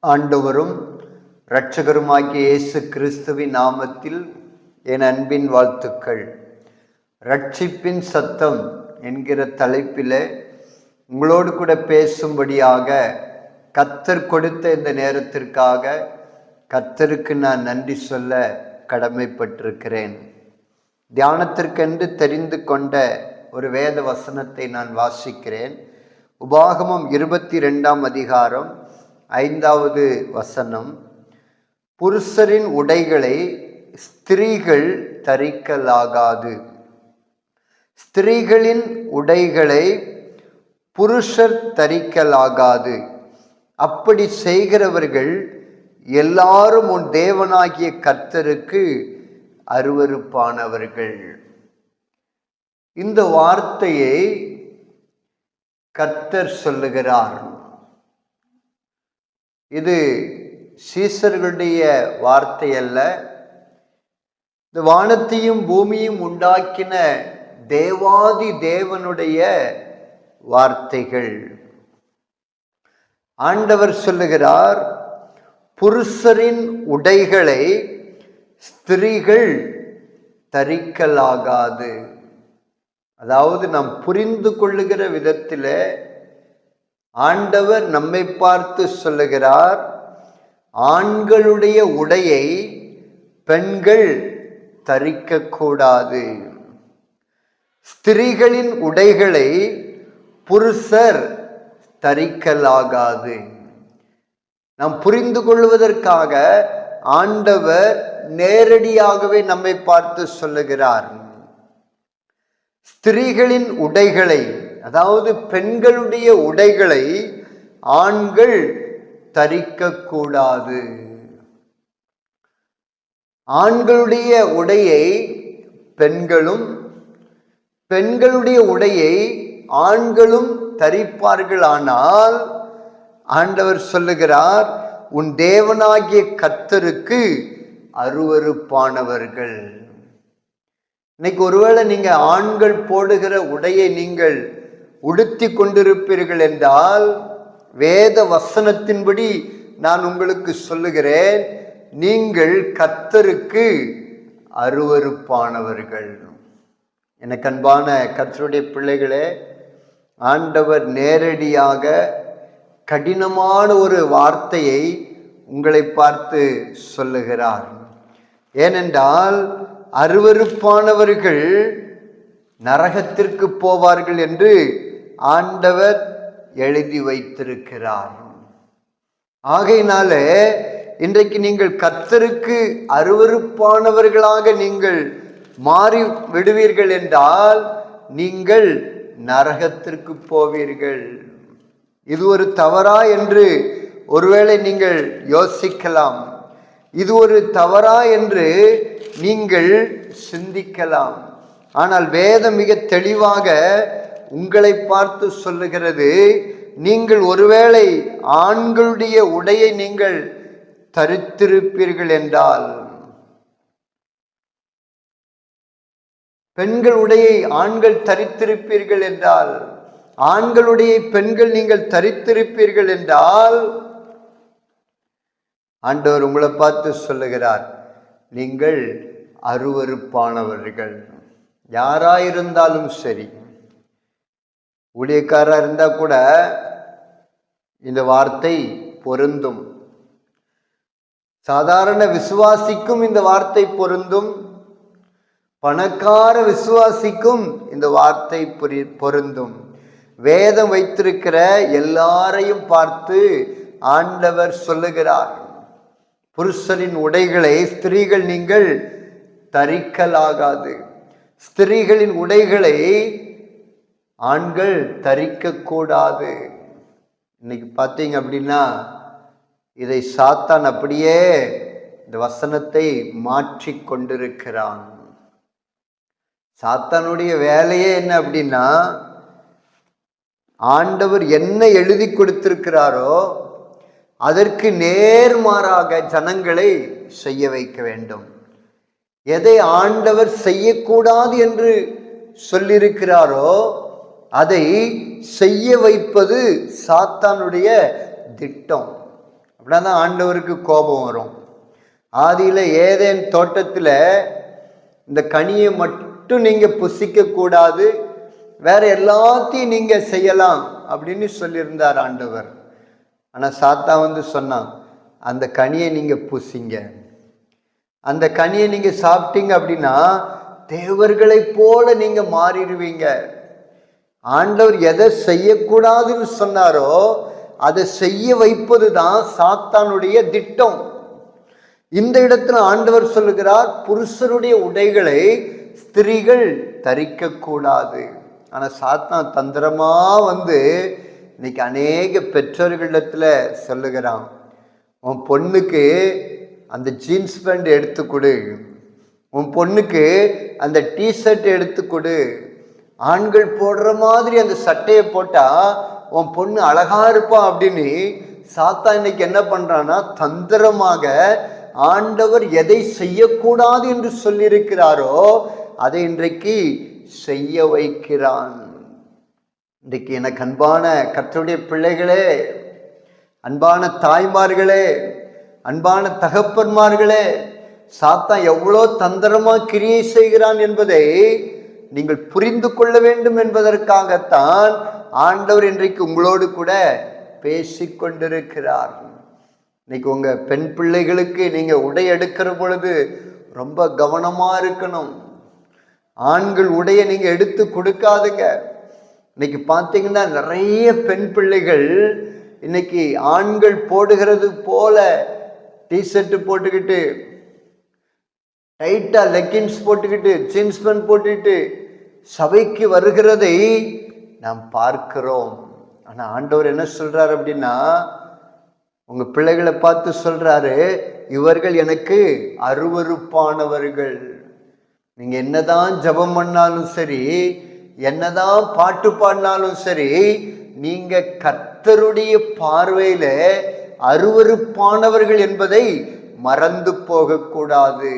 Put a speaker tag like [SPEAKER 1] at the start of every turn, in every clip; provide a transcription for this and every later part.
[SPEAKER 1] ஆண்டவரும் இரட்சகருமாகிய இயேசு கிறிஸ்துவின் நாமத்தில் என் அன்பின் வாழ்த்துக்கள். ரட்சிப்பின் சத்தம் என்கிற தலைப்பில் உங்களோடு கூட பேசும்படியாக கர்த்தர் கொடுத்த இந்த நேரத்திற்காக கர்த்தருக்கு நான் நன்றி சொல்ல கடமைப்பட்டிருக்கிறேன். தியானத்திற்கென்று தெரிந்து கொண்ட ஒரு வேத வசனத்தை நான் வாசிக்கிறேன். உபாகமம் 22ஆம் அதிகாரம் 5வது வசனம். புருஷரின் உடைகளை ஸ்திரீகள் தரிக்கலாகாது. ஸ்திரீகளின் உடைகளை புருஷர் தரிக்கலாகாது. அப்படி செய்கிறவர்கள் எல்லாரும் உன் தேவனாகிய கர்த்தருக்கு அருவருப்பானவர்கள். இந்த வார்த்தையை கர்த்தர் சொல்லுகிறார். இது சீசர்களுடைய வார்த்தை அல்ல. இந்த வானத்தையும் பூமியும் உண்டாக்கின தேவாதி தேவனுடைய வார்த்தைகள். ஆண்டவர் சொல்லுகிறார், புருஷரின் உடைகளை ஸ்திரீகள் தரிக்கலாகாது. அதாவது நாம் புரிந்து கொள்ளுகிற விதத்தில் ஆண்டவர் நம்மை பார்த்து சொல்லுகிறார், ஆண்களுடைய உடையை பெண்கள் தரிக்கக்கூடாது. ஸ்திரீகளின் உடைகளை புருஷர் தரிக்கலாகாது. நாம் புரிந்து கொள்வதற்காக ஆண்டவர் நேரடியாகவே நம்மை பார்த்து சொல்லுகிறார், ஸ்திரீகளின் உடைகளை, அதாவது பெண்களுடைய உடைகளை ஆண்கள் தரிக்கக்கூடாது. ஆண்களுடைய உடையை பெண்களும், பெண்களுடைய உடையை ஆண்களும் தரிப்பார்களானால் ஆண்டவர் சொல்லுகிறார், உன் தேவனாகிய கர்த்தருக்கு அருவருப்பானவர்கள். இன்னைக்கு ஒருவேளை நீங்க ஆண்கள் போடுகிற உடையை நீங்கள் உடுத்தி கொண்டிருப்பீர்கள் என்றால், வேத வசனத்தின்படி நான் உங்களுக்கு சொல்லுகிறேன், நீங்கள் கர்த்தருக்கு அருவருப்பானவர்கள். எனக்கு அன்பான கர்த்தருடைய பிள்ளைகளே, ஆண்டவர் நேரடியாக கடினமான ஒரு வார்த்தையை உங்களை பார்த்து சொல்லுகிறார். ஏனென்றால் அருவருப்பானவர்கள் நரகத்திற்கு போவார்கள் என்று ஆண்டவர் எழுதி வைத்திருக்கிறார். ஆகையினாலே இன்றைக்கு நீங்கள் கர்த்தருக்கு அருவருப்பானவர்களாக நீங்கள் மாறி விடுவீர்கள் என்றால் நீங்கள் நரகத்திற்கு போவீர்கள். இது ஒரு தவறா என்று ஒருவேளை நீங்கள் யோசிக்கலாம். இது ஒரு தவறா என்று நீங்கள் சிந்திக்கலாம். ஆனால் வேதம் மிக தெளிவாக உங்களை பார்த்து சொல்லுகிறது, நீங்கள் ஒருவேளை ஆண்களுடைய உடையை நீங்கள் தரித்திருப்பீர்கள் என்றால், பெண்கள் உடையை ஆண்கள் தரித்திருப்பீர்கள் என்றால், ஆண்களுடைய பெண்கள் நீங்கள் தரித்திருப்பீர்கள் என்றால், ஆண்டவர் உங்களை பார்த்து சொல்லுகிறார், நீங்கள் அருவருப்பானவர்கள். யாராயிருந்தாலும் சரி, ஊழியக்காரா இருந்தா கூட இந்த வார்த்தை பொருந்தும். சாதாரண விசுவாசிக்கும் இந்த வார்த்தை பொருந்தும். பணக்கார விசுவாசிக்கும் இந்த வார்த்தை பொருந்தும். வேதம் வைத்திருக்கிற எல்லாரையும் பார்த்து ஆண்டவர் சொல்லுகிறார், புருஷரின் உடைகளை ஸ்திரீகள் நீங்கள் தரிக்கலாகாது. ஸ்திரீகளின் உடைகளை ஆண்கள் தரிக்கக்கூடாது. இன்னைக்கு பார்த்தீங்க அப்படின்னா இதை சாத்தான் அப்படியே இந்த வசனத்தை மாற்றி கொண்டிருக்கிறான். சாத்தானுடைய வேலையே என்ன அப்படின்னா, ஆண்டவர் என்ன எழுதி கொடுத்திருக்கிறாரோ அதற்கு நேர்மாறாக ஜனங்களை செய்ய வைக்க வேண்டும். எதை ஆண்டவர் செய்யக்கூடாது என்று சொல்லியிருக்கிறாரோ அதை செய்ய வைப்பது சாத்தானுடைய திட்டம். அப்படின்னா தான் ஆண்டவருக்கு கோபம் வரும். ஆதியில் ஏதேன் தோட்டத்தில் இந்த கனியை மட்டும் நீங்கள் புசிக்க கூடாது, வேற எல்லாத்தையும் நீங்க செய்யலாம் அப்படின்னு சொல்லியிருந்தார் ஆண்டவர். ஆனா சாத்தா சொன்னான், அந்த கனியை நீங்க புசிங்க, அந்த கனியை நீங்க சாப்பிட்டீங்க அப்படின்னா தேவர்களை போல நீங்க மாறிடுவீங்க. ஆண்டவர் எதை செய்யக்கூடாதுன்னு சொன்னாரோ அதை செய்ய வைப்பது தான் சாத்தானுடைய திட்டம். இந்த இடத்துல ஆண்டவர் சொல்லுகிறார், புருஷருடைய உடைகளை ஸ்திரீகள் தரிக்க கூடாது. ஆனா சாத்தான் தந்திரமா இன்னைக்கு அநேக பெற்றோர்களிடத்துல சொல்லுகிறான், உன் பொண்ணுக்கு அந்த ஜீன்ஸ் பேண்ட் எடுத்து கொடு, உன் பொண்ணுக்கு அந்த டிஷர்ட் எடுத்து கொடு, ஆண்கள் போடுற மாதிரி அந்த சட்டையை போட்டா உன் பொண்ணு அழகா இருப்பான் அப்படின்னு சாத்தான் இன்னைக்கு என்ன பண்றான்னா தந்திரமாக ஆண்டவர் எதை செய்யக்கூடாது என்று சொல்லியிருக்கிறாரோ அதை இன்றைக்கு செய்ய வைக்கிறான். இன்றைக்கு எனக்கு அன்பான கர்த்தருடைய பிள்ளைகளே, அன்பான தாய்மார்களே, அன்பான தகப்பன்மார்களே, சாத்தான் எவ்வளோ தந்திரமா கிரியை செய்கிறான் என்பதை நீங்கள் புரிந்து கொள்ள வேண்டும் என்பதற்காகத்தான் ஆண்டவர் இன்றைக்கு உங்களோடு கூட பேசிக்கொண்டிருக்கிறார். இன்னைக்கு உங்க பெண் பிள்ளைகளுக்கு நீங்க உடை எடுக்கிற பொழுது ரொம்ப கவனமா இருக்கணும். ஆண்கள் உடையை நீங்க எடுத்து கொடுக்காதுங்க. இன்னைக்கு பார்த்தீங்கன்னா நிறைய பெண் பிள்ளைகள் இன்னைக்கு ஆண்கள் போடுகிறது போல டிஷர்ட் போட்டுக்கிட்டு, டைட்டா லெக்கின்ஸ் போட்டுக்கிட்டு, ஜீன்ஸ் பேண்ட் போட்டுக்கிட்டு சபைக்கு வருகிறதை நாம் பார்க்கிறோம். ஆனா ஆண்டவர் என்ன சொல்றாரு அப்படின்னா, உங்க பிள்ளைகளை பார்த்து சொல்றாரு, இவர்கள் எனக்கு அருவருப்பானவர்கள். நீங்க என்னதான் ஜெபம் பண்ணாலும் சரி, என்னதான் பாட்டு பாடினாலும் சரி, நீங்க கர்த்தருடைய பார்வையில அருவருப்பானவர்கள் என்பதை மறந்து போகக்கூடாது.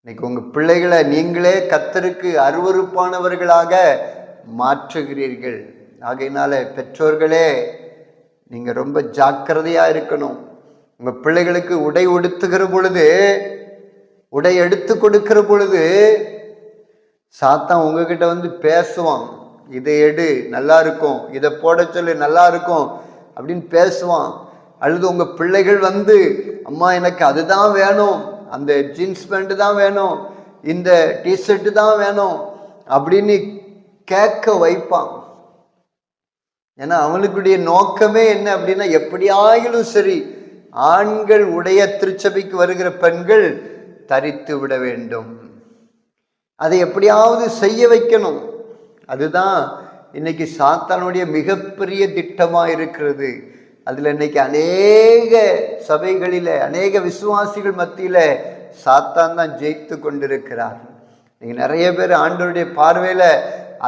[SPEAKER 1] இன்னைக்கு உங்க பிள்ளைகளை நீங்களே கர்த்தருக்கு அருவருப்பானவர்களாக மாற்றுகிறீர்கள். ஆகையினால பெற்றோர்களே, நீங்க ரொம்ப ஜாக்கிரதையா இருக்கணும். உங்க பிள்ளைகளுக்கு உடை உடுத்துகிற பொழுது, உடை எடுத்து கொடுக்கிற பொழுது சாத்தான் உங்ககிட்ட பேசுவான், இதை எடு நல்லா இருக்கும், இதை போட சொல்லி நல்லா இருக்கும் அப்படின்னு பேசுவான். அல்லது உங்க பிள்ளைகள் அம்மா எனக்கு அதுதான் வேணும், அந்த ஜீன்ஸ் பேண்ட் தான் வேணும், இந்த டிஷர்ட் தான் வேணும் அப்படின்னு கேட்க வைப்பான். ஏன்னா அவனுக்குடைய நோக்கமே என்ன அப்படின்னா, எப்படியாயிலும் சரி ஆண்கள் உடைய திருச்சபைக்கு வருகிற பெண்கள் தரித்து விட வேண்டும், அதை எப்படியாவது செய்ய வைக்கணும். அதுதான் இன்னைக்கு சாத்தானுடைய மிகப்பெரிய திட்டமா இருக்கிறது. அதுல இன்னைக்கு அநேக சபைகளில, அநேக விசுவாசிகள் மத்தியில சாத்தான் தான் ஜெயித்து கொண்டிருக்கிறார். நீங்க நிறைய பேர் ஆண்டவருடைய பார்வையில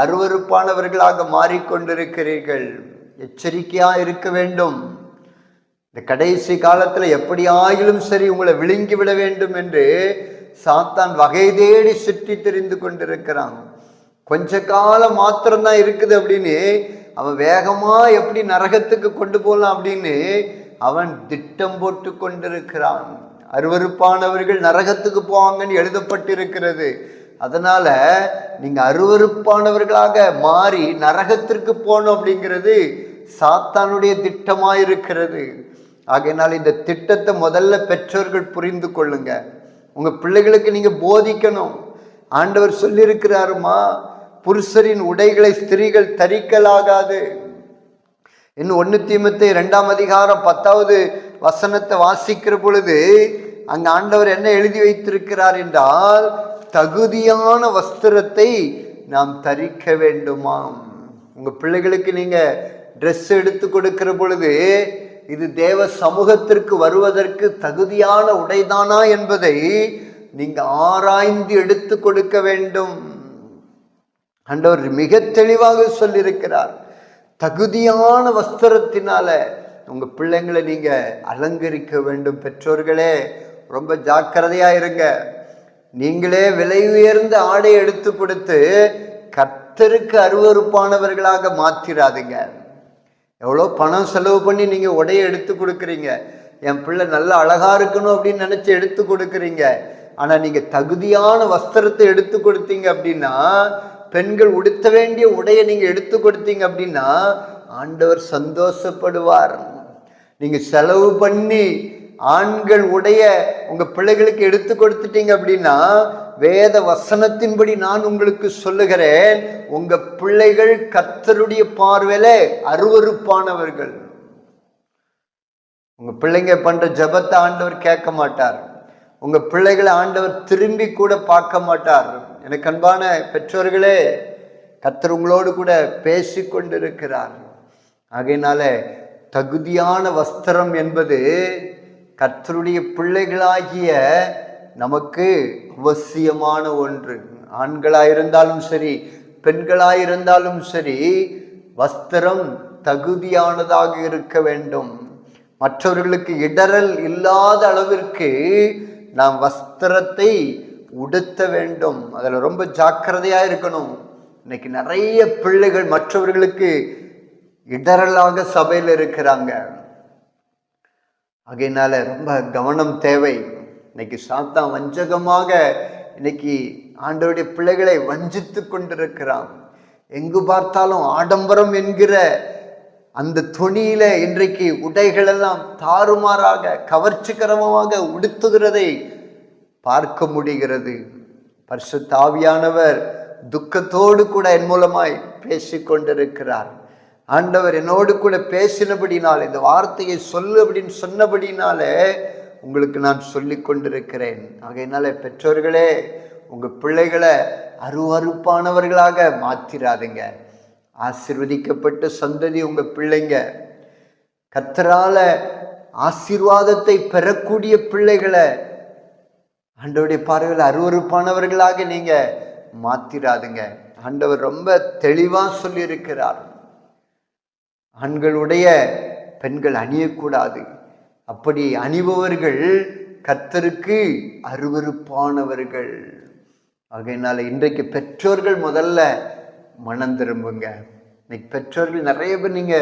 [SPEAKER 1] அருவருப்பானவர்களாக மாறிக்கொண்டிருக்கிறீர்கள். எச்சரிக்கையா இருக்க வேண்டும். இந்த கடைசி காலத்துல எப்படியாயிலும் சரி உங்களை விழுங்கி விட வேண்டும் என்று சாத்தான் வகை தேடி சுற்றி தெரிந்து கொண்டிருக்கிறான். கொஞ்ச காலம் மாத்திரம்தான் இருக்குது அப்படின்னு அவன் வேகமா எப்படி நரகத்துக்கு கொண்டு போகலாம் அப்படின்னு அவன் திட்டம் போட்டு கொண்டிருக்கிறான். அருவருப்பானவர்கள் நரகத்துக்கு போவாங்கன்னு எழுதப்பட்டிருக்கிறது. அதனால நீங்க அருவருப்பானவர்களாக மாறி நரகத்திற்கு போகணும் அப்படிங்கிறது சாத்தானுடைய திட்டமாயிருக்கிறது. ஆகையினால் இந்த திட்டத்தை முதல்ல பெற்றோர்கள் புரிந்து கொள்ளுங்க. உங்க பிள்ளைகளுக்கு நீங்க போதிக்கணும். ஆண்டவர் சொல்லியிருக்கிறாருமா, புருஷரின் உடைகளை ஸ்திரீகள் தரிக்கலாகாது. இன்னும் 1 தீமோத்தேயு 2ஆம் அதிகாரம் 10வது வசனத்தை வாசிக்கிற பொழுது அங்க ஆண்டவர் என்ன எழுதி வைத்திருக்கிறார் என்றால், தகுதியான வஸ்திரத்தை நாம் தரிக்க வேண்டுமாம். உங்க பிள்ளைகளுக்கு நீங்க ட்ரெஸ் எடுத்து கொடுக்கிற பொழுது இது தேவ சமூகத்திற்கு வருவதற்கு தகுதியான உடைதானா என்பதை நீங்க ஆராய்ந்து எடுத்து கொடுக்க வேண்டும். ஆண்டவர் மிக தெளிவாக சொல்லியிருக்கிறார். தகுதியான வஸ்திரத்தினால உங்க பிள்ளைங்களை நீங்க அலங்கரிக்க வேண்டும். பெற்றோர்களே ரொம்ப ஜாக்கிரதையா இருங்க. நீங்களே விலை உயர்ந்த ஆடை எடுத்து கொடுத்து கர்த்தருக்கு அருவருப்பானவர்களாக மாற்றிராதுங்க. எவ்வளோ பணம் செலவு பண்ணி நீங்கள் உடையை எடுத்து கொடுக்குறீங்க. என் பிள்ளை நல்லா அழகா இருக்கணும் அப்படின்னு நினைச்சு எடுத்து கொடுக்குறீங்க. ஆனா நீங்க தகுதியான வஸ்திரத்தை எடுத்து கொடுத்தீங்க அப்படின்னா, பெண்கள் உடுத்த வேண்டிய உடையை நீங்க எடுத்து கொடுத்தீங்க அப்படின்னா ஆண்டவர் சந்தோஷப்படுவார். நீங்க செலவு பண்ணி ஆண்கள் உடைய உங்க பிள்ளைகளுக்கு எடுத்து கொடுத்துட்டீங்க அப்படின்னா, வேத வசனத்தின்படி நான் உங்களுக்கு சொல்லுகிறேன், உங்க பிள்ளைகள் கர்த்தருடைய பார்வையில அருவருப்பானவர்கள். உங்க பிள்ளைங்க பண்ற ஜெபத்தை ஆண்டவர் கேட்க மாட்டார். உங்க பிள்ளைகளை ஆண்டவர் திரும்பி கூட பார்க்க மாட்டார். எனக்கு அன்பான பெற்றோர்களே, கர்த்தர் உங்களோடு கூட பேசி கொண்டிருக்கிறார். ஆகையினால தகுதியான வஸ்திரம் என்பது கர்த்தருடைய பிள்ளைகளாகிய நமக்கு அவசியமான ஒன்று. ஆண்களாயிருந்தாலும் சரி, பெண்களாயிருந்தாலும் சரி, வஸ்திரம் தகுதியானதாக இருக்க வேண்டும். மற்றவர்களுக்கு இடரல் இல்லாத அளவிற்கு நாம் வஸ்திரத்தை உடுத்த வேண்டும். அதில் ரொம்ப ஜாக்கிரதையாக இருக்கணும். இன்னைக்கு நிறைய பிள்ளைகள் மற்றவர்களுக்கு இடரலாக சபையில் இருக்கிறாங்க. ஆகையினால ரொம்ப கவனம் தேவை. இன்னைக்கு சாத்தான் வஞ்சகமாக இன்னைக்கு ஆண்டவருடைய பிள்ளைகளை வஞ்சித்து கொண்டிருக்கிறான். எங்கு பார்த்தாலும் ஆடம்பரம் என்கிற அந்த துணியில இன்றைக்கு உடைகள் எல்லாம் தாறுமாறாக கவர்ச்சிகரமாக உடுத்துகிறதை பார்க்க முடிகிறது. பரிசுத்த ஆவியானவர் துக்கத்தோடு கூட என் மூலமாய் பேசிக்கொண்டிருக்கிறார். ஆண்டவர் என்னோடு கூட பேசினபடினால், இந்த வார்த்தையை சொல்லு அப்படின்னு சொன்னபடினாலே உங்களுக்கு நான் சொல்லி கொண்டிருக்கிறேன். ஆகையினால பெற்றோர்களே, உங்க பிள்ளைகளை அருவருப்பானவர்களாக மாத்திராதுங்க. ஆசீர்வதிக்கப்பட்ட சந்ததி உங்க பிள்ளைங்க. கர்த்தரால ஆசீர்வாதத்தை பெறக்கூடிய பிள்ளைகளை ஆண்டவருடைய பார்வையில் அருவருப்பானவர்களாக நீங்க மாத்திராதுங்க. ஆண்டவர் ரொம்ப தெளிவா சொல்லி இருக்கிறார். ஆண்களுடைய பெண்கள் அணியக்கூடாது. அப்படி அணிபவர்கள் கர்த்தருக்கு அருவருப்பானவர்கள். ஆகையினால இன்றைக்கு பெற்றோர்கள் முதல்ல மனம் திரும்புங்க. இன்னைக்கு பெற்றோர்கள் நிறைய பேர் நீங்க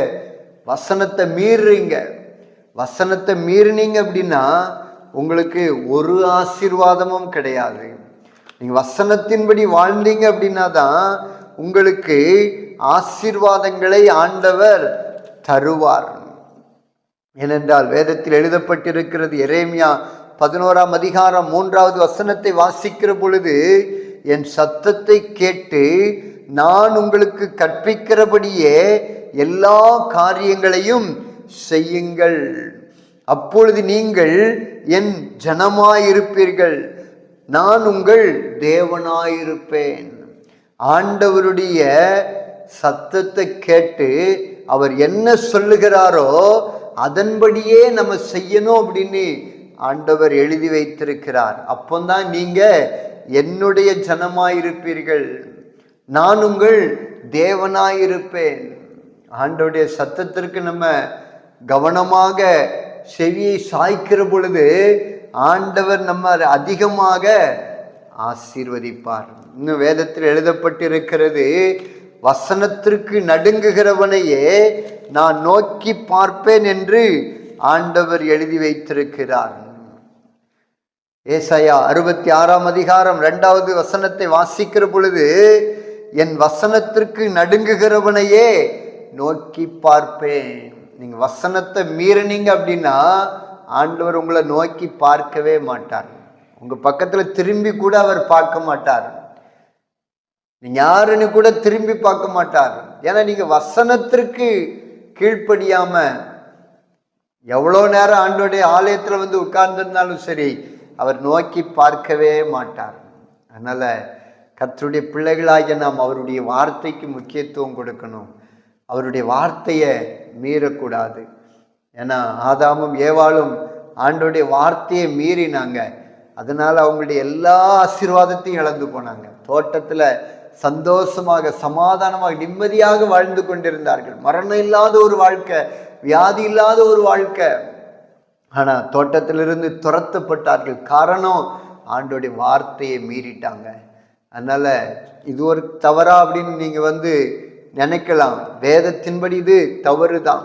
[SPEAKER 1] வசனத்தை மீறுறீங்க. வசனத்தை மீறினீங்க அப்படின்னா உங்களுக்கு ஒரு ஆசீர்வாதமும் கிடையாது. நீங்க வசனத்தின்படி வாழ்ந்தீங்க அப்படின்னா தான் உங்களுக்கு ஆசீர்வாதங்களை ஆண்டவர் தருவார். ஏனென்றால் வேதத்தில் எழுதப்பட்டிருக்கிறது. எரேமியா 11ஆம் அதிகாரம் 3வது வசனத்தை வாசிக்கிற பொழுது, என் சத்தத்தை கேட்டு நான் உங்களுக்கு கற்பிக்கிறபடியே எல்லா காரியங்களையும் செய்யுங்கள், அப்பொழுது நீங்கள் என் ஜனமாயிருப்பீர்கள், நான் உங்கள் தேவனாயிருப்பேன். ஆண்டவருடைய சத்தத்தை கேட்டு அவர் என்ன சொல்லுகிறாரோ அதன்படியே நம்ம செய்யணும் அப்படின்னு ஆண்டவர் எழுதி வைத்திருக்கிறார். அப்போதான் நீங்க என்னுடைய ஜனமாயிருப்பீர்கள், நான் உங்கள் தேவனாயிருப்பேன். ஆண்டவருடைய சத்தத்திற்கு நம்ம கவனமாக செவியை சாய்க்கிற பொழுது ஆண்டவர் நம்ம அதிகமாக ஆசீர்வதிப்பார். இன்னும் வேதத்தில் எழுதப்பட்டிருக்கிறது, வசனத்திற்கு நடுங்குகிறவனையே நான் நோக்கி பார்ப்பேன் என்று ஆண்டவர் எழுதி வைத்திருக்கிறார். ஏசாயா 66ஆம் அதிகாரம் 2வது வசனத்தை வாசிக்கிற பொழுது, என் வசனத்திற்கு நடுங்குகிறவனையே நோக்கி பார்ப்பேன். நீங்க வசனத்தை மீறினீங்க அப்படின்னா ஆண்டவர் உங்களை நோக்கி பார்க்கவே மாட்டார். உங்க பக்கத்துல திரும்பி கூட அவர் பார்க்க மாட்டார். நீங்க யாருன்னு கூட திரும்பி பார்க்க மாட்டார். ஏன்னா நீங்க வசனத்திற்கு கீழ்ப்படியாம எவ்வளோ நேரம் ஆண்டோடைய ஆலயத்துல வந்து உட்கார்ந்திருந்தாலும் சரி, அவர் நோக்கி பார்க்கவே மாட்டார். அதனால கர்த்தருடைய பிள்ளைகளாகிய நாம் அவருடைய வார்த்தைக்கு முக்கியத்துவம் கொடுக்கணும். அவருடைய வார்த்தையை மீறக்கூடாது. ஏன்னா ஆதாமும் ஏவாளும் ஆண்டோடைய வார்த்தையை மீறினாங்க. அதனால அவங்களுடைய எல்லா ஆசீர்வாதத்தையும் இழந்து போனாங்க. தோட்டத்துல சந்தோஷமாக சமாதானமாக நிம்மதியாக வாழ்ந்து கொண்டிருந்தார்கள். மரணம் இல்லாத ஒரு வாழ்க்கை, வியாதி இல்லாத ஒரு வாழ்க்கை. ஆனா தோட்டத்திலிருந்து துரத்தப்பட்டார்கள். காரணம் ஆண்டோடைய வார்த்தையை மீறிட்டாங்க. அதனால இது ஒரு தவறா அப்படின்னு நீங்க நினைக்கலாம், வேதத்தின்படி இது தவறுதான்.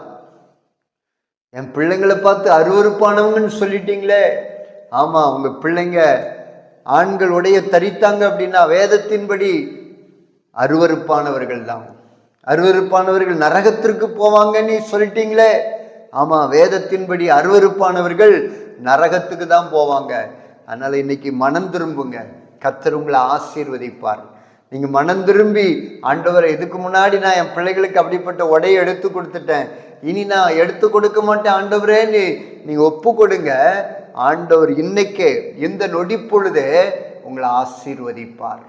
[SPEAKER 1] என் பிள்ளைங்களை பார்த்து அருவருப்பானவங்கன்னு சொல்லிட்டீங்களே. ஆமா, உங்க பிள்ளைங்க ஆண்கள் உடைய தரித்தாங்க அப்படின்னா வேதத்தின்படி அருவருப்பானவர்கள் தான். அருவருப்பானவர்கள் நரகத்திற்கு போவாங்கன்னு சொல்லிட்டீங்களே. ஆமா, வேதத்தின்படி அருவருப்பானவர்கள் நரகத்துக்கு தான் போவாங்க. அதனால இன்னைக்கு மனம் திரும்புங்க, கர்த்தர் உங்களை ஆசீர்வதிப்பார். நீங்க மனம் திரும்பி, ஆண்டவரை, இதுக்கு முன்னாடி நான் என் பிள்ளைகளுக்கு அப்படிப்பட்ட உடையை எடுத்து கொடுத்துட்டேன், இனி நான் எடுத்து கொடுக்க மாட்டேன் ஆண்டவரேன்னு நீங்க ஒப்பு கொடுங்க. ஆண்டவர் இன்னைக்கே இந்த நொடி பொழுதே உங்களை ஆசீர்வதிப்பார்.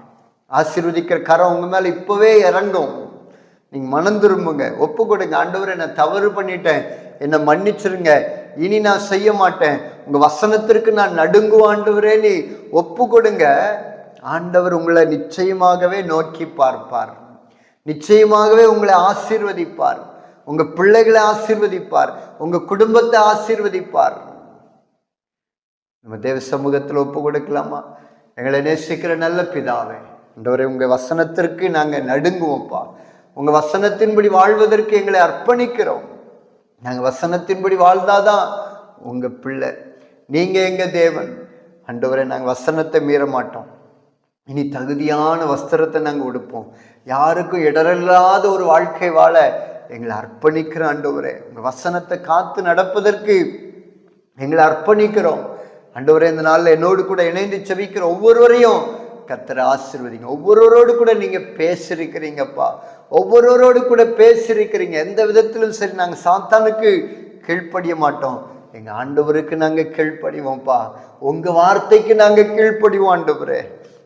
[SPEAKER 1] ஆசீர்வதிக்கிற கரம் உங்க மேல இப்பவே இறங்கும். நீங்க மனம் திரும்புங்க, ஒப்பு கொடுங்க. ஆண்டவரை, நான் தவறு பண்ணிட்டேன், என்னை மன்னிச்சிருங்க, இனி நான் செய்ய மாட்டேன், உங்க வசனத்திற்கு நான் நடுங்குவேன் ஆண்டவரேன்னு ஒப்பு கொடுங்க. ஆண்டவர் உங்களை நிச்சயமாகவே நோக்கி பார்ப்பார். நிச்சயமாகவே உங்களை ஆசீர்வதிப்பார். உங்க பிள்ளைகளை ஆசீர்வதிப்பார். உங்க குடும்பத்தை ஆசீர்வதிப்பார். நம்ம தேவ சமூகத்தில் ஒப்பு கொடுக்கலாமா? எங்களை நேசிக்கிற நல்ல பிதாவே, ஆண்டவரே, உங்க வசனத்திற்கு நாங்க நடுங்குவோம்ப்பா. உங்க வசனத்தின்படி வாழ்வதற்கு எங்களை அர்ப்பணிக்கிறோம். நாங்க வசனத்தின்படி வாழ்ந்தாதான் உங்க பிள்ளை. நீங்க எங்க தேவன். ஆண்டவரே, நாங்க வசனத்தை மீற மாட்டோம். இனி தகுதியான வஸ்திரத்தை நாங்கள் உடுப்போம். யாருக்கும் இடரில்லாத ஒரு வாழ்க்கை வாழ எங்களை அர்ப்பணிக்கிற ஆண்டவரே, உங்க வசனத்தை காத்து நடப்பதற்கு எங்களை அர்ப்பணிக்கிறோம். ஆண்டவரே, இந்த நாளில் என்னோடு கூட இணைந்து செபிக்கிற ஒவ்வொருவரையும் கர்த்தரை ஆசீர்வதிங்க. ஒவ்வொருவரோடு கூட நீங்க பேசிருக்கிறீங்கப்பா. ஒவ்வொருவரோடு கூட பேசிருக்கிறீங்க. எந்த விதத்திலும் சரி, நாங்கள் சாத்தானுக்கு கீழ்ப்படிய மாட்டோம். எங்க ஆண்டவருக்கு நாங்க கீழ்ப்படிவோம்ப்பா. உங்க வார்த்தைக்கு நாங்க கீழ்ப்படிவோம் ஆண்டவரே.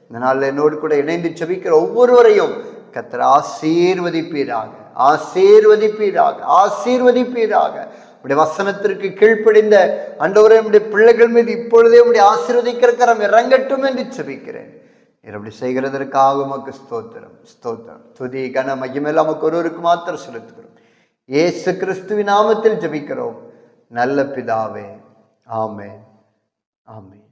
[SPEAKER 1] இந்த நாளில் என்னோடு கூட இணைந்து செபிக்கிற ஒவ்வொருவரையும் கர்த்தர் ஆசீர்வதிப்பீராக, ஆசீர்வதிப்பீராக, ஆசீர்வதிப்பீராக. உடைய வசனத்திற்கு கீழ்ப்படிந்த ஆண்டவரே, உடைய பிள்ளைகள் மீது இப்பொழுதே உடைய ஆசீர்வதிக்கிற கரம் இறங்கட்டும் என்று செபிக்கிறேன். அப்படி செய்கிறதற்காக உமக்கு ஸ்தோத்திரம், ஸ்தோத்திரம். துதி கன மகிமையெல்லாம் நமக்கு ஒருவருக்கு மாத்திரம் செலுத்துகிறோம். இயேசு கிறிஸ்துவின் நாமத்தில் ஜெபிக்கிறோம் நல்ல பிதாவே. ஆமென், ஆமென்.